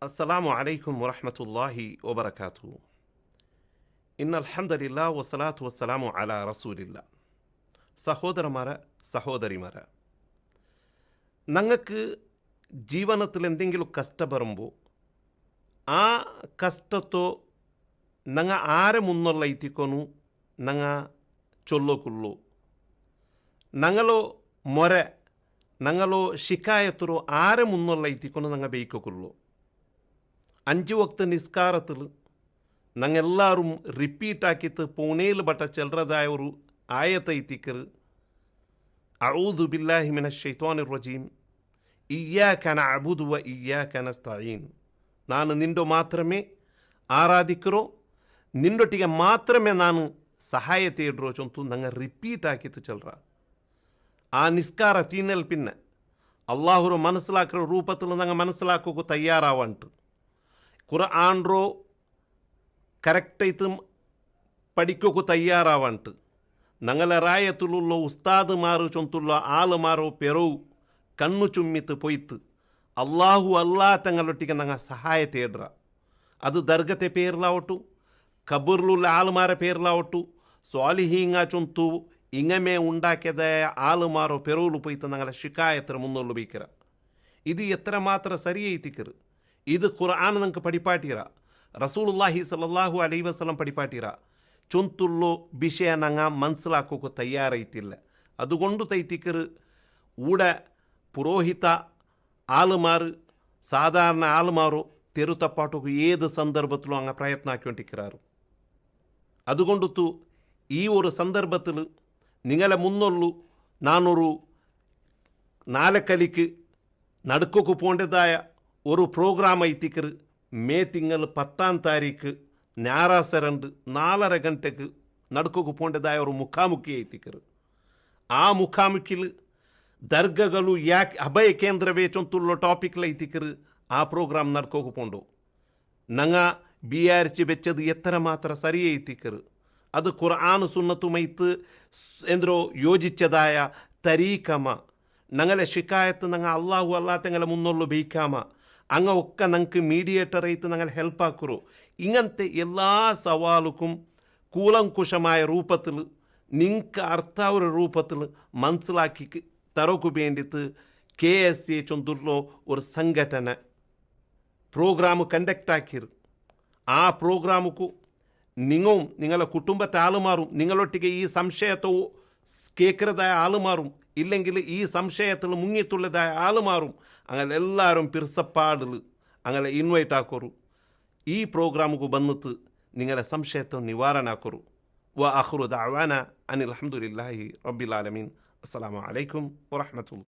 السلام عليكم ورحمة الله وبركاته. إن الحمد لله والصلاة والسلام على رسول الله. സഹോദരിമാരെ, ഞങ്ങൾക്ക് ജീവനത്തിൽ എന്തെങ്കിലും കഷ്ടം വരുമ്പോൾ ആ കഷ്ടത്തോ ഞങ്ങൾ ആരെ മുന്നുള്ള എത്തിക്കൊന്നു ഞങ്ങൾ ചൊല്ലോക്കുള്ളൂ. ഞങ്ങളോ ಮೊರೆ ഞങ്ങളോ ಶಿಕಾಯತರು ആരെ മുന്നുള്ള എത്തിക്കൊന്നു ഞങ്ങൾ ബേക്കുള്ളൂ. 5 വക്ത് നിസ്കാരത്തിൽ ഞങ്ങളെല്ലാവരും റിപ്പീറ്റാക്കിയിട്ട് പൂണയിൽ ബട്ട ചെല്ലതായ ഒരു ആയത്ത് എത്തിക്കർ അഊദു ബില്ലാഹി മിനശ് ശൈത്വാനിർ റജീം ഇയ്യാക നഅബുദു വ ഇയ്യാക നസ്തഈൻ. ನಾನು ನಿಂದು മാത്രമേ ಆರಾಧಿಕರೋ, ನಿಂದೊಟ್ಟಿಗೆ മാത്രമേ ನಾನು ಸಹಾಯ ತೇಡ್ರೋ ಚೊಂತು ನಂಗೆ ರಿಪೀಟ್ ಹಾಕಿತ್ತು ಚಲ್ರ. ಆ ನಿಸ್ಕಾರ ತೀನಲ್ ಪಿನ್ನ ಅಲ್ಲಾಹುರು ಮನಸ್ಸಲಾಕಿರೋ ರೂಪത്തിൽ ನಂಗೆ ಮನಸ್ಸಲಾಕೋಕು ತಯಾರಾವಂಟು. ഖുർആൻറോ കറക്റ്റായിട്ട് പഠിക്കൊക്കെ തയ്യാറാവാണ്ട് ഞങ്ങളെ റായത്തിലുള്ള ഉസ്താദ്മാർ ചൊന്തുള്ള ആളുമാരോ പെറവും കണ്ണു ചുമ്മിത്ത് പൊയ്ത്ത് അള്ളാഹു തങ്ങളൊട്ടിಗೆ ഞങ്ങൾ സഹായ തേടുക. അത് ദർഗത്തെ പേരിലാവട്ടു, കബറിലുള്ള ആളുമാരെ പേരിലാവട്ടു, സ്വാലിഹീങ്ങ ചൊന്തു ഇങ്ങമേ ഉണ്ടാക്കിയതായ ആളുമാരോ പെറവുలు പോയിട്ട് ഞങ്ങളെ ಶಿಕಾಯತರ മുന്നുള്ള ബീക്കര. ഇത് എത്രമാത്രം സരിയൈത്തിക്കർ. ഇത് ഖുർആൻ നിങ്ങൾക്ക് പഠിപ്പാട്ടിರ, റസൂലുള്ളാഹി സല്ലല്ലാഹു അലൈഹി വസല്ലം പഠിപ്പാട്ടിರ. ചൊಂತುള്ളೋ ವಿಷಯ ನಂಗೆ ಮನಸ್ಸಲಾಕೋಕೆ ತಯಾರೈತಿಲ್ಲ. അതുകൊണ്ട് തൈത്തിക്കർ ഊടെ പുരോഹിത ആളുമാർ സാധാരണ ആളുമാരോ തെരുത്തപ്പാട്ടൊക്കെ ഏത് സന്ദർഭത്തിലും അങ്ങ് പ്രയത്നം ആക്കിക്കൊണ്ടിരിക്കാറ്. അതുകൊണ്ടു ഈ ഒരു സന്ദർഭത്തിൽ നിങ്ങളെ മുന്നുള്ളൂ നാനൊരു നാലക്കലിക്ക് നടുക്കൊക്കെ പോകേണ്ടതായ ഒരു പ്രോഗ്രാം ഐത്തിക്കർ മേ തിങ്കൾ 10ാം താരീഖ് ഞായറാഴ്ച 4:30 ಗಂಟೆಗೆ ನಡ್ಕೋಕೆ പോകേണ്ടതായ ഒരു മുഖാമുഖി ഐത്തിക്കർ. ആ മുഖാമുഖിൽ ദർഗಗಳು ಯಾಕೆ ಅಭಯ ಕೇಂದ್ರವೇ ಚೊಂತುള്ള ಟಾಪಿಕ್ಲ ಐತಿಕರ್ ಆ ಪ್ರೋಗ್ರಾಮ್ ನಡ್ಕೋಕೆ പോണ്ടോ. ನಂಗ ಬಿಯಾರ್ಚಿ വെച്ചത് എത്ര മാത്രം സരി ഐത്തിക്കർ. അത് ഖുർആൻ സുന്നത്തുമൈത്ത് ಎಂದ್ರೋ ಯೋಜಿച്ചതായ തരീക്കമ. ഞങ്ങളെ ಶಿಕಾಯತ್ ഞങ്ങൾ അള്ളാഹു തങ്ങളെ മുന്നുള്ള ബേക്കാമ. അങ്ങ ഒക്കെ ഞങ്ങൾക്ക് മീഡിയേറ്റർ ആയിട്ട് ഞങ്ങൾ ഹെൽപ്പ് ആക്കുറോ. ഇങ്ങനത്തെ എല്ലാ സവാലുക്കും കൂലങ്കുഷമായ രൂപത്തിൽ നിങ്ങൾക്ക് അർത്ഥാവുന്ന രൂപത്തിൽ മനസ്സിലാക്കി തറക്കു വേണ്ടിയിട്ട് KSA ചൊന്തുള്ള ഒരു സംഘടന പ്രോഗ്രാം കണ്ടക്ട് ആക്കിയത്. ആ പ്രോഗ്രാമുക്കു നിങ്ങളും നിങ്ങളുടെ കുടുംബത്തെ ആളുമാറും നിങ്ങളൊട്ടിಗೆ ഈ സംശയത്തോ കേൾക്കുന്നതായ ആളുമാറും ഇല്ലെങ്കിൽ ഈ സംശയത്തിൽ മുങ്ങിത്തുള്ളതായ ആളുമാറും അങ്ങനെ എല്ലാവരും പിർസപ്പാടിൽ അങ്ങനെ ഇൻവൈറ്റ് ആക്കോರು. ഈ പ്രോഗ്രാമുക്ക് വന്നിട്ട് നിങ്ങളുടെ സംശയത്തെ നിവാരണ ആക്കോರು. വ ആഖിറു ദഅവാന അനിൽ ഹംദുലില്ലാഹി റബ്ബിൽ ആലമീൻ. അസ്സലാമു അലൈക്കും വറഹ്മത്തുള്ളാഹി.